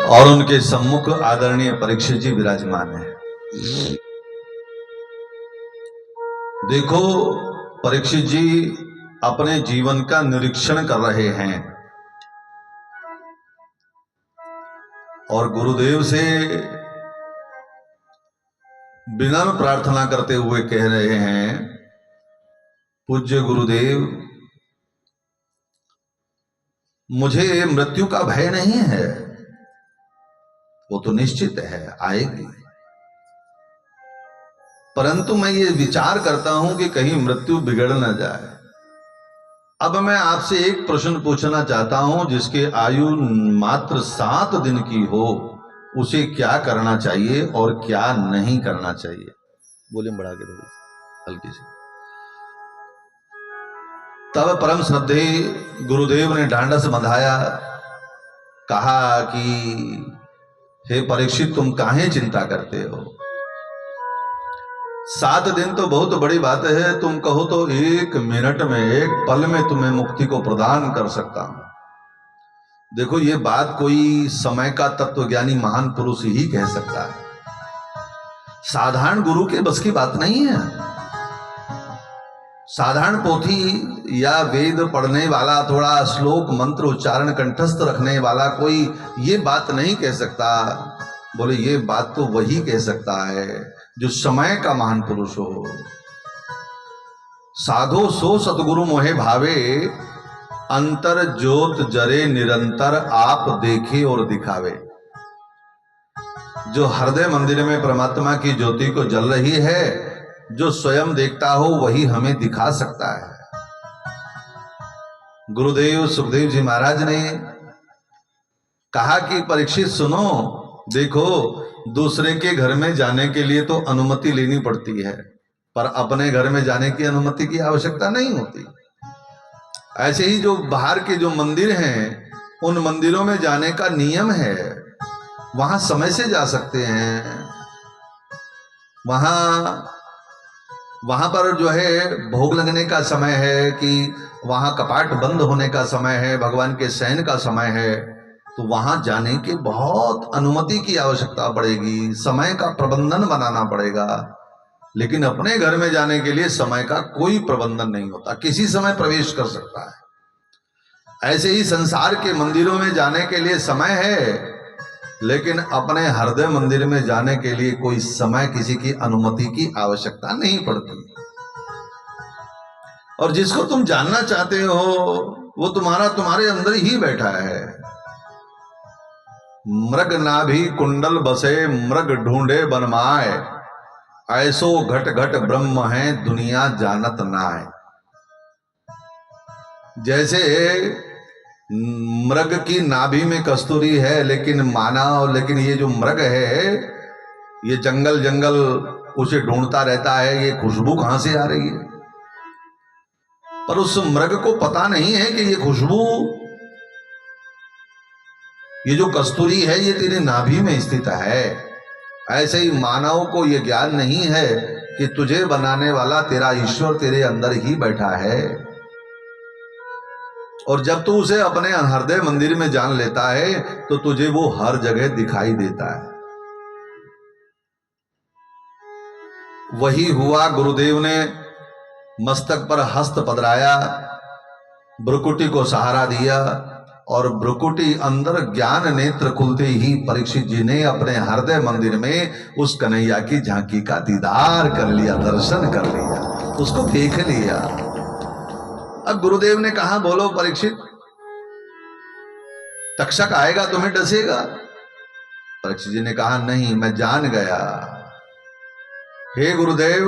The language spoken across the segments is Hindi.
और उनके सम्मुख आदरणीय परीक्षित जी विराजमान है। देखो, परीक्षित जी अपने जीवन का निरीक्षण कर रहे हैं और गुरुदेव से विनम्र प्रार्थना करते हुए कह रहे हैं, पूज्य गुरुदेव, मुझे मृत्यु का भय नहीं है, वो तो निश्चित है आएगी, परंतु मैं ये विचार करता हूं कि कहीं मृत्यु बिगड़ न जाए। अब मैं आपसे एक प्रश्न पूछना चाहता हूं, जिसके आयु मात्र 7 दिन की हो, उसे क्या करना चाहिए और क्या नहीं करना चाहिए? वॉल्यूम बढ़ा के थोड़ी हल्की सी। तब परम श्रद्धे गुरुदेव ने ढांढस बंधाया, कहा कि हे परीक्षित, तुम काहे चिंता करते हो? 7 दिन तो बहुत बड़ी बात है, तुम कहो तो 1 मिनट में, 1 पल में तुम्हें मुक्ति को प्रदान कर सकता हूं। देखो, ये बात कोई समय का तत्वज्ञानी महान पुरुष ही कह सकता है, साधारण गुरु के बस की बात नहीं है। साधारण पोथी या वेद पढ़ने वाला, थोड़ा श्लोक मंत्र उच्चारण कंठस्थ रखने वाला कोई ये बात नहीं कह सकता। बोले, ये बात तो वही कह सकता है जो समय का महान पुरुष हो। साधो सो सतगुरु मोहे भावे, अंतर ज्योत जरे निरंतर आप देखे और दिखावे। जो हृदय मंदिर में परमात्मा की ज्योति को जल रही है, जो स्वयं देखता हो वही हमें दिखा सकता है। गुरुदेव सुखदेव जी महाराज ने कहा कि परीक्षित सुनो, देखो, दूसरे के घर में जाने के लिए तो अनुमति लेनी पड़ती है, पर अपने घर में जाने की अनुमति की आवश्यकता नहीं होती। ऐसे ही जो बाहर के जो मंदिर हैं, उन मंदिरों में जाने का नियम है, वहां समय से जा सकते हैं। वहां पर जो है भोग लगने का समय है, कि वहां कपाट बंद होने का समय है, भगवान के शयन का समय है, तो वहां जाने के बहुत अनुमति की आवश्यकता पड़ेगी, समय का प्रबंधन बनाना पड़ेगा। लेकिन अपने घर में जाने के लिए समय का कोई प्रबंधन नहीं होता, किसी समय प्रवेश कर सकता है। ऐसे ही संसार के मंदिरों में जाने के लिए समय है, लेकिन अपने हृदय मंदिर में जाने के लिए कोई समय, किसी की अनुमति की आवश्यकता नहीं पड़ती। और जिसको तुम जानना चाहते हो वो तुम्हारे अंदर ही बैठा है। मृग नाभि कुंडल बसे, मृग ढूंढे बनमाए, ऐसो घट घट ब्रह्म है, दुनिया जानत नाय। जैसे मृग की नाभि में कस्तूरी है, लेकिन लेकिन ये जो मृग है, ये जंगल जंगल उसे ढूंढता रहता है, ये खुशबू कहां से आ रही है। पर उस मृग को पता नहीं है कि ये खुशबू, ये जो कस्तूरी है, ये तेरी नाभि में स्थित है। ऐसे ही मानव को ये ज्ञान नहीं है कि तुझे बनाने वाला तेरा ईश्वर तेरे अंदर ही बैठा है। और जब तू उसे अपने हृदय मंदिर में जान लेता है, तो तुझे वो हर जगह दिखाई देता है। वही हुआ। गुरुदेव ने मस्तक पर हस्त पधराया, भ्रुकुटी को सहारा दिया, और भ्रुकुटी अंदर ज्ञान नेत्र खुलते ही परीक्षित जी ने अपने हृदय मंदिर में उस कन्हैया की झांकी का दीदार कर लिया, दर्शन कर लिया, उसको देख लिया। अब गुरुदेव ने कहा, बोलो परीक्षित, तक्षक आएगा तुम्हें डसेगा? परीक्षित जी ने कहा, नहीं, मैं जान गया। हे गुरुदेव,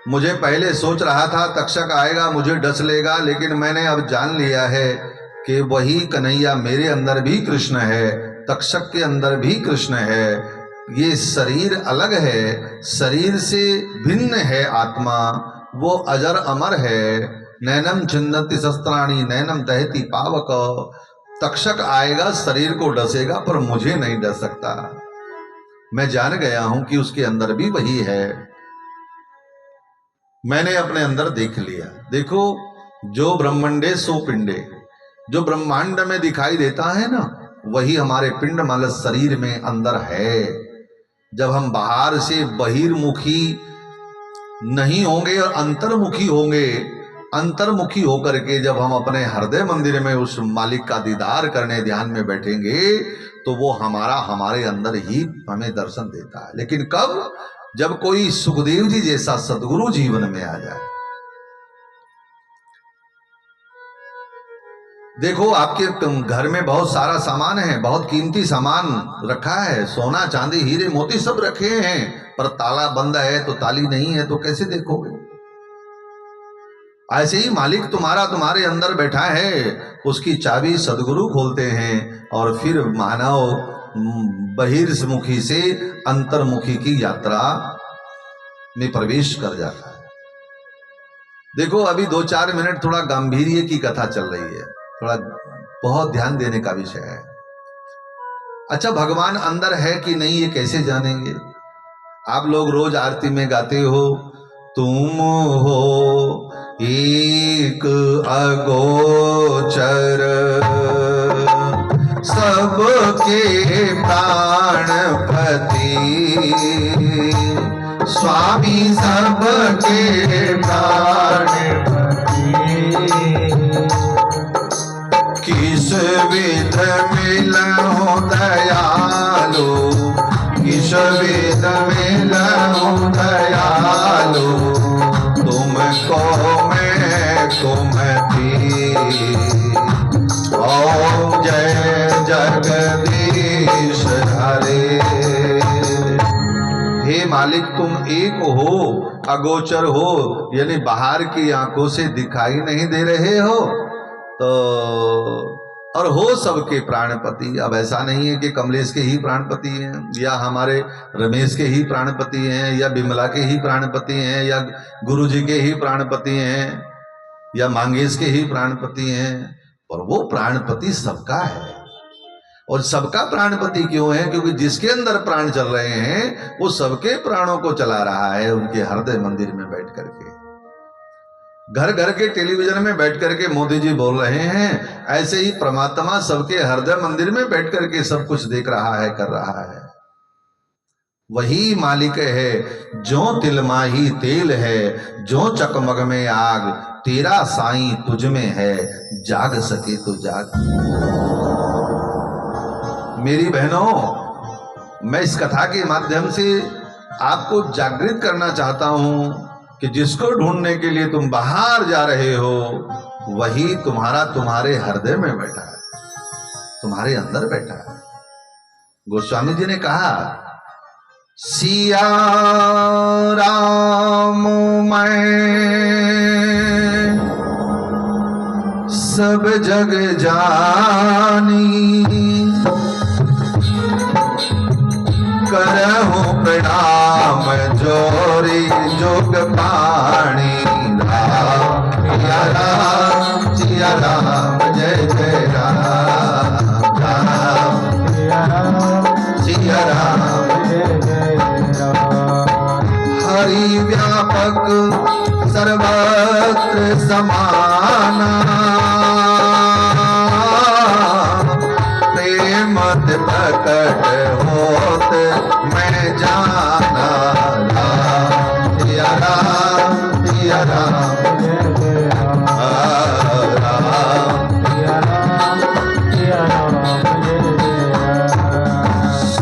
मुझे पहले सोच रहा था तक्षक आएगा मुझे डस लेगा, लेकिन मैंने अब जान लिया है कि वही कन्हैया मेरे अंदर भी कृष्ण है, तक्षक के अंदर भी कृष्ण है। ये शरीर अलग है, शरीर से भिन्न है आत्मा, वो अजर अमर है। नैनम छिन्नति शस्त्राणी नैनम दहति पावक। तक्षक आएगा, शरीर को डसेगा, पर मुझे नहीं डस सकता। मैं जान गया हूं कि उसके अंदर भी वही है, मैंने अपने अंदर देख लिया। देखो, जो ब्रह्मंडे सो पिंडे, जो ब्रह्मांड में दिखाई देता है ना, वही हमारे पिंडमल शरीर में अंदर है। जब हम बाहर से बहिर्मुखी नहीं होंगे और अंतर्मुखी होंगे, अंतर्मुखी होकर के जब हम अपने हृदय मंदिर में उस मालिक का दीदार करने ध्यान में बैठेंगे तो वो हमारे अंदर ही हमें दर्शन देता है। लेकिन कब? जब कोई सुखदेव जी जैसा सदगुरु जीवन में आ जाए। देखो, आपके घर में बहुत सारा सामान है, बहुत कीमती सामान रखा है, सोना चांदी हीरे मोती सब रखे हैं, पर ताला बंद है तो ताली नहीं है तो कैसे देखोगे? ऐसे ही मालिक तुम्हारे अंदर बैठा है, उसकी चाबी सदगुरु खोलते हैं और फिर मानव बहिर्मुखी से अंतर्मुखी की यात्रा में प्रवेश कर जाता है। देखो, अभी 2-4 मिनट थोड़ा गांधीर्य की कथा चल रही है, थोड़ा बहुत ध्यान देने का विषय है। अच्छा, भगवान अंदर है कि नहीं ये कैसे जानेंगे? आप लोग रोज आरती में गाते हो, तुम हो एक अगोचर सबके प्राणपति, स्वामी सबके प्राणपति, किस विध मिलहु दयालु, किस विध मिलहु दयालु, तुमको मैं कुमति। ओम जय जगदीश हरे। हे मालिक, तुम एक हो, अगोचर हो, यानी बाहर की आंखों से दिखाई नहीं दे रहे हो, तो और हो सबके प्राणपति। अब ऐसा नहीं है कि कमलेश के ही प्राणपति हैं, या हमारे रमेश के ही प्राणपति हैं, या बिमला के ही प्राणपति हैं, या गुरु जी के ही प्राणपति हैं, या मांगेश के ही प्राणपति हैं। और वो प्राणपति सबका है। और सबका प्राणपति क्यों है? क्योंकि जिसके अंदर प्राण चल रहे हैं वो सबके प्राणों को चला रहा है, उनके हृदय मंदिर में बैठ करके। घर घर के टेलीविजन में बैठ करके मोदी जी बोल रहे हैं, ऐसे ही परमात्मा सबके हृदय मंदिर में बैठ करके सब कुछ देख रहा है, कर रहा है। वही मालिक है, जो तिलमाही तेल है, जो चकमग में आग, तेरा साईं तुझ में है, जाग सके तो जाग। मेरी बहनों, मैं इस कथा के माध्यम से आपको जागृत करना चाहता हूं कि जिसको ढूंढने के लिए तुम बाहर जा रहे हो, वही तुम्हारे हृदय में बैठा है, तुम्हारे अंदर बैठा है। गोस्वामी जी ने कहा, सिया राम मैं सब जग जानी, करहु प्रणाम जोरी जोग पाणी। राम सिया राम, सिया राम जय जय राम, राम सिया राम, सिया राम जय जय राम। हरि व्यापक सर्वत्र समाना, प्रेमत प्रकट होत मैं जाना। राम सिया राम, सिया राम राम, सिया राम,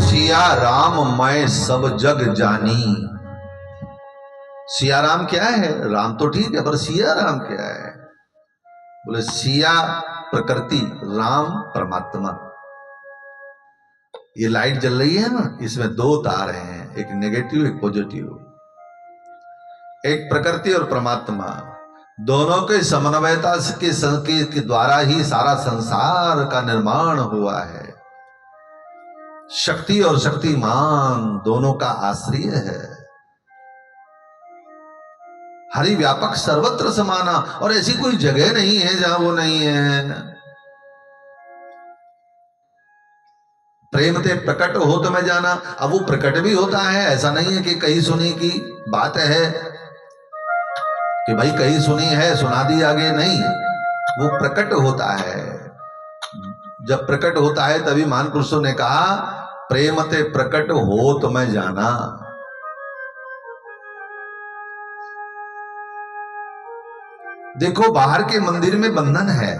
सिया राम मैं सब जग जानी। सिया राम क्या है? राम तो ठीक है, पर सिया राम क्या है? बोले सिया प्रकृति, राम परमात्मा। ये लाइट जल रही है ना, इसमें 2 तार हैं, एक नेगेटिव एक पॉजिटिव, एक प्रकृति और परमात्मा। दोनों के समन्वयता के द्वारा ही सारा संसार का निर्माण हुआ है। शक्ति और शक्तिमान दोनों का आश्रय है। हरि व्यापक सर्वत्र समाना, और ऐसी कोई जगह नहीं है जहां वो नहीं है। प्रेम ते प्रकट हो तो मैं जाना। अब वो प्रकट भी होता है, ऐसा नहीं है कि कहीं सुनी की बात है कि भाई कहीं सुनी है सुना दी आगे, नहीं, वो प्रकट होता है। जब प्रकट होता है तभी महान पुरुषों ने कहा प्रेम ते प्रकट हो तो मैं जाना। देखो बाहर के मंदिर में बंधन है,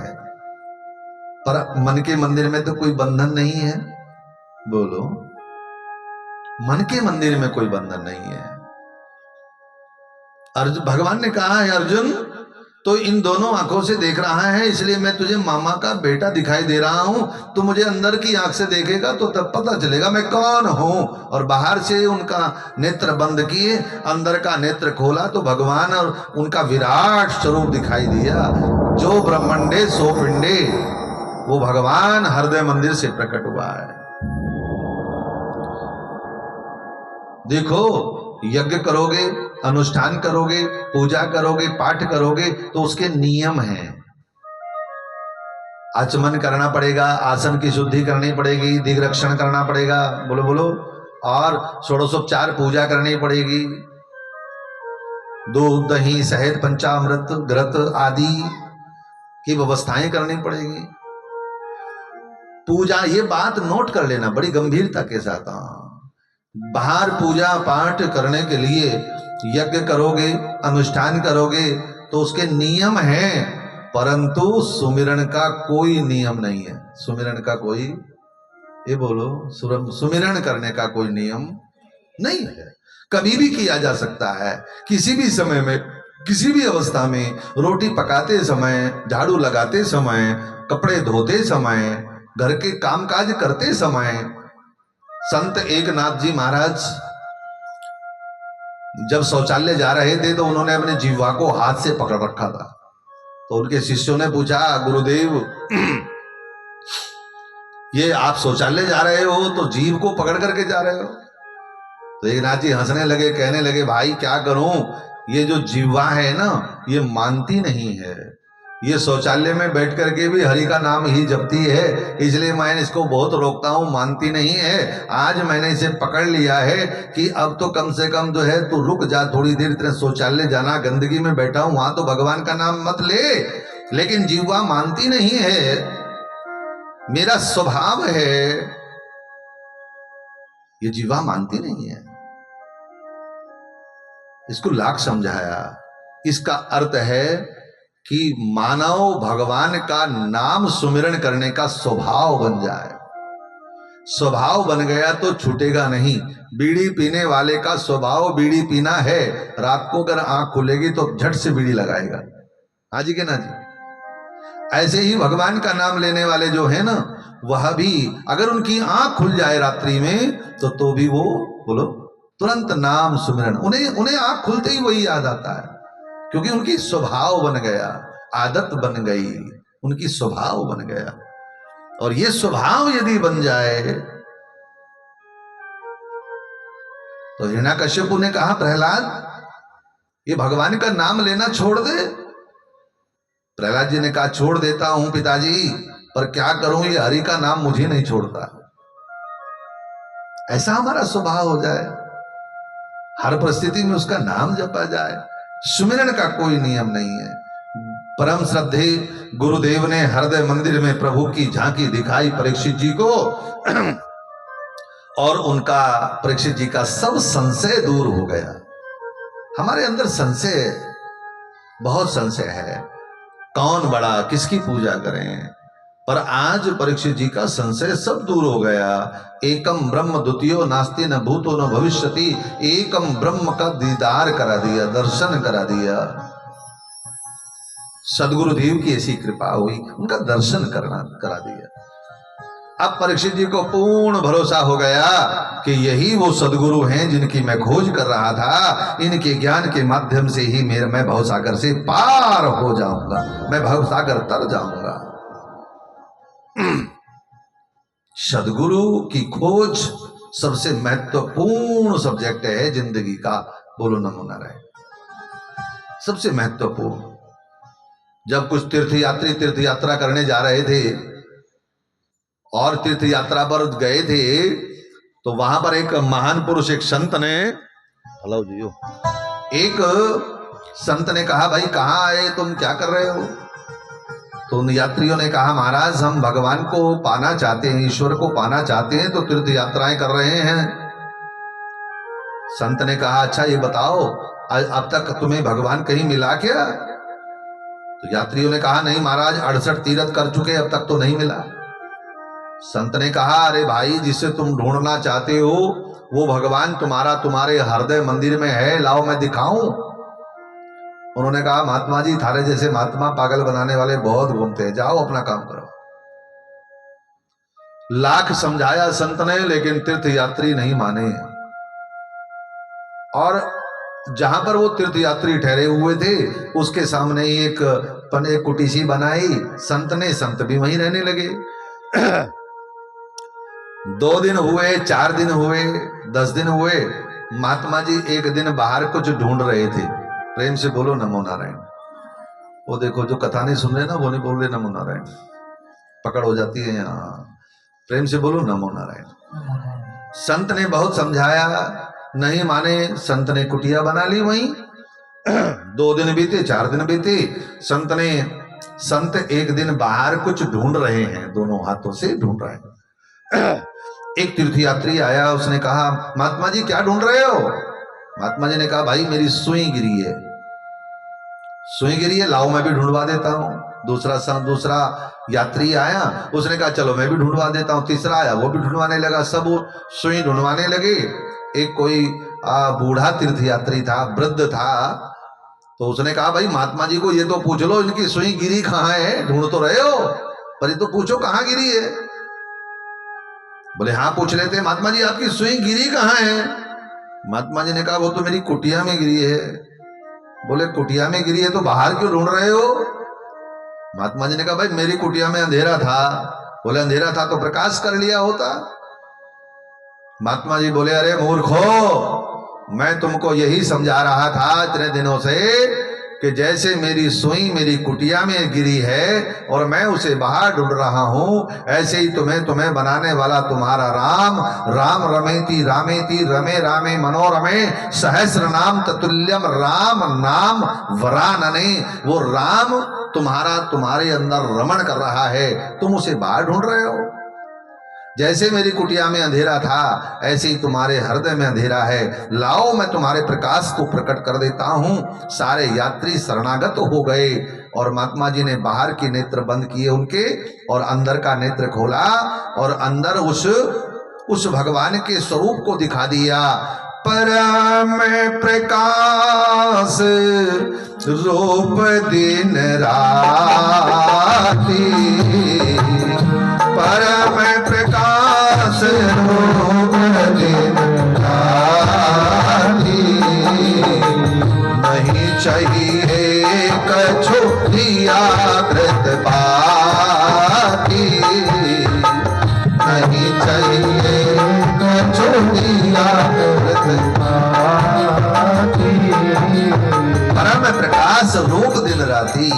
पर मन के मंदिर में तो कोई बंधन नहीं है। बोलो, मन के मंदिर में कोई बंधन नहीं है। अर्जुन, भगवान ने कहा है अर्जुन तो इन दोनों आंखों से देख रहा है, इसलिए मैं तुझे मामा का बेटा दिखाई दे रहा हूं। तू मुझे अंदर की आंख से देखेगा तो तब पता चलेगा मैं कौन हूं। और बाहर से उनका नेत्र बंद किए, अंदर का नेत्र खोला तो भगवान और उनका विराट स्वरूप दिखाई दिया। जो ब्रह्मंडे सो पिंडे, वो भगवान हृदय मंदिर से प्रकट हुआ है। देखो, यज्ञ करोगे, अनुष्ठान करोगे, पूजा करोगे, पाठ करोगे तो उसके नियम हैं। आचमन करना पड़ेगा, आसन की शुद्धि करनी पड़ेगी, दिग्रक्षण करना पड़ेगा, बोलो बोलो, और षोडशोपचार पूजा करनी पड़ेगी, दूध दही शहद पंचामृत घृत आदि की व्यवस्थाएं करनी पड़ेगी। पूजा, ये बात नोट कर लेना बड़ी गंभीरता के साथ। बाहर पूजा पाठ करने के लिए यज्ञ करोगे, अनुष्ठान करोगे तो उसके नियम हैं, परंतु सुमिरन का कोई नियम नहीं है। सुमिरन का कोई, ये बोलो, सुमिरन करने का कोई नियम नहीं है। कभी भी किया जा सकता है, किसी भी समय में, किसी भी अवस्था में। रोटी पकाते समय, झाड़ू लगाते समय, कपड़े धोते समय, घर के कामकाज करते समय। संत एकनाथ जी महाराज जब शौचालय जा रहे थे तो उन्होंने अपने जिह्वा को हाथ से पकड़ रखा था। तो उनके शिष्यों ने पूछा, गुरुदेव ये आप शौचालय जा रहे हो तो जीभ को पकड़ करके जा रहे हो? तो एकनाथ जी हंसने लगे, कहने लगे, भाई क्या करूं, ये जो जिह्वा है ना, ये मानती नहीं है। ये शौचालय में बैठ करके भी हरि का नाम ही जपती है, इसलिए मैं इसको बहुत रोकता हूं, मानती नहीं है। आज मैंने इसे पकड़ लिया है कि अब तो कम से कम जो है तू रुक जा थोड़ी देर, तेरे शौचालय जाना, गंदगी में बैठा हूं, वहां तो भगवान का नाम मत ले। लेकिन जिह्वा मानती नहीं है, मेरा स्वभाव है, ये जिह्वा मानती नहीं है। इसको लाख समझाया। इसका अर्थ है कि मानव भगवान का नाम सुमिरन करने का स्वभाव बन जाए। स्वभाव बन गया तो छूटेगा नहीं। बीड़ी पीने वाले का स्वभाव बीड़ी पीना है, रात को अगर आंख खुलेगी तो झट से बीड़ी लगाएगा। हाँ जी के ना जी। ऐसे ही भगवान का नाम लेने वाले जो है ना, वह भी अगर उनकी आंख खुल जाए रात्रि में तो भी वो, बोलो, तुरंत नाम सुमिरन, उन्हें आंख खुलते ही वही याद आता है, क्योंकि उनकी स्वभाव बन गया, आदत बन गई, उनकी स्वभाव बन गया। और ये स्वभाव यदि बन जाए तो हिरण्याकश्यपु ने कहा, प्रहलाद ये भगवान का नाम लेना छोड़ दे। प्रहलाद जी ने कहा, छोड़ देता हूं पिताजी, पर क्या करूं, ये हरि का नाम मुझे नहीं छोड़ता। ऐसा हमारा स्वभाव हो जाए, हर परिस्थिति में उसका नाम जपा जाए। सुमिरन का कोई नियम नहीं है। परम श्रद्धे गुरुदेव ने हृदय मंदिर में प्रभु की झांकी दिखाई परीक्षित जी को, और उनका, परीक्षित जी का सब संशय दूर हो गया। हमारे अंदर संशय, बहुत संशय है, कौन बड़ा, किसकी पूजा करें, पर आज परीक्षित जी का संशय सब दूर हो गया। एकम ब्रह्म द्वितीयो नास्ति न भूतो न भविष्यति, एकम ब्रह्म का दीदार करा दिया, दर्शन करा दिया। सदगुरुदेव की ऐसी कृपा हुई, उनका दर्शन करा दिया। अब परीक्षित जी को पूर्ण भरोसा हो गया कि यही वो सदगुरु हैं जिनकी मैं खोज कर रहा था। इनके ज्ञान के माध्यम से ही मैं भवसागर से पार हो जाऊंगा, मैं भवसागर तर जाऊंगा। सदगुरु की खोज सबसे महत्वपूर्ण सब्जेक्ट है जिंदगी का, बोलो नमो नारायण। सबसे महत्वपूर्ण। जब कुछ तीर्थयात्री तीर्थ यात्रा करने जा रहे थे और तीर्थ यात्रा पर गए थे तो वहां पर एक महान पुरुष, एक संत ने, हेलो जी, एक संत ने कहा, भाई कहाँ आए तुम, क्या कर रहे हो? तो उन यात्रियों ने कहा महाराज हम भगवान को पाना चाहते हैं, ईश्वर को पाना चाहते हैं, तो तीर्थ यात्राएं कर रहे हैं। संत ने कहा अच्छा ये बताओ अब तक तुम्हें भगवान कहीं मिला क्या? तो यात्रियों ने कहा नहीं महाराज 68 तीर्थ कर चुके, अब तक तो नहीं मिला। संत ने कहा अरे भाई जिसे तुम ढूंढना चाहते हो वो भगवान तुम्हारे हृदय मंदिर में है, लाओ मैं दिखाऊं। उन्होंने कहा महात्मा जी थारे जैसे महात्मा पागल बनाने वाले बहुत घूमते हैं, जाओ अपना काम करो। लाख समझाया संत ने, लेकिन तीर्थ यात्री नहीं माने। और जहां पर वो तीर्थ यात्री ठहरे हुए थे उसके सामने ही एक कुटी सी बनाई संत ने, संत भी वहीं रहने लगे। 2 दिन हुए, 4 दिन हुए, 10 दिन हुए। महात्मा जी एक दिन बाहर कुछ ढूंढ रहे थे। प्रेम से बोलो नमो नारायण। वो देखो जो कथा नहीं सुन रहे ना वो नहीं बोल रहे नमो नारायण, पकड़ हो जाती है यहाँ। प्रेम से बोलो नमो नारायण। संत ने बहुत समझाया, नहीं माने। संत ने कुटिया बना ली वहीं। 2 दिन बीते, 4 दिन बीते। संत एक दिन बाहर कुछ ढूंढ रहे हैं, दोनों हाथों से ढूंढ रहे हैं। एक तीर्थयात्री आया, उसने कहा महात्मा जी क्या ढूंढ रहे हो? महात्मा जी ने कहा भाई मेरी सुई गिरी है। सुई गिरी है, लाओ मैं भी ढूंढवा देता हूँ। दूसरा यात्री आया, उसने कहा चलो मैं भी ढूंढवा देता हूँ। तीसरा आया, वो भी ढूंढवाने लगा। सब सुई ढूंढवाने लगे। एक कोई बूढ़ा तीर्थयात्री था, वृद्ध था, तो उसने कहा भाई महात्मा जी को ये तो पूछ लो इनकी सुई गिरी कहाँ है, ढूंढ तो रहे हो पर ये तो पूछो कहाँ गिरी है। बोले हाँ पूछ लेते। महात्मा जी आपकी सुई गिरी कहाँ है? महात्मा जी ने कहा वो तो मेरी कुटिया में गिरी है। बोले कुटिया में गिरी है तो बाहर क्यों ढूंढ रहे हो? महात्मा जी ने कहा भाई मेरी कुटिया में अंधेरा था। बोले अंधेरा था तो प्रकाश कर लिया होता। महात्मा जी बोले अरे मूर्खो, मैं तुमको यही समझा रहा था इतने दिनों से कि जैसे मेरी सुई मेरी कुटिया में गिरी है और मैं उसे बाहर ढूंढ रहा हूं, ऐसे ही तुम्हें बनाने वाला तुम्हारा राम। राम रमेति रामेति रमे रामे मनोरमे सहस्र नाम ततुल्यम राम नाम वरानने। वो राम तुम्हारे अंदर रमण कर रहा है, तुम उसे बाहर ढूंढ रहे हो। जैसे मेरी कुटिया में अंधेरा था ऐसे ही तुम्हारे हृदय में अंधेरा है, लाओ मैं तुम्हारे प्रकाश को प्रकट कर देता हूं। सारे यात्री शरणागत हो गए और महात्मा जी ने बाहर के नेत्र बंद किए उनके और अंदर का नेत्र खोला और अंदर उस भगवान के स्वरूप को दिखा दिया। परम प्रकाश रूप दिन राती, परम प्रकाश रूप दिन राती। नहीं चाहिए कछु दिया कृत बाती, नहीं चाहिए कछु दिया कृत बाती। परम प्रकाश रूप दिन राती।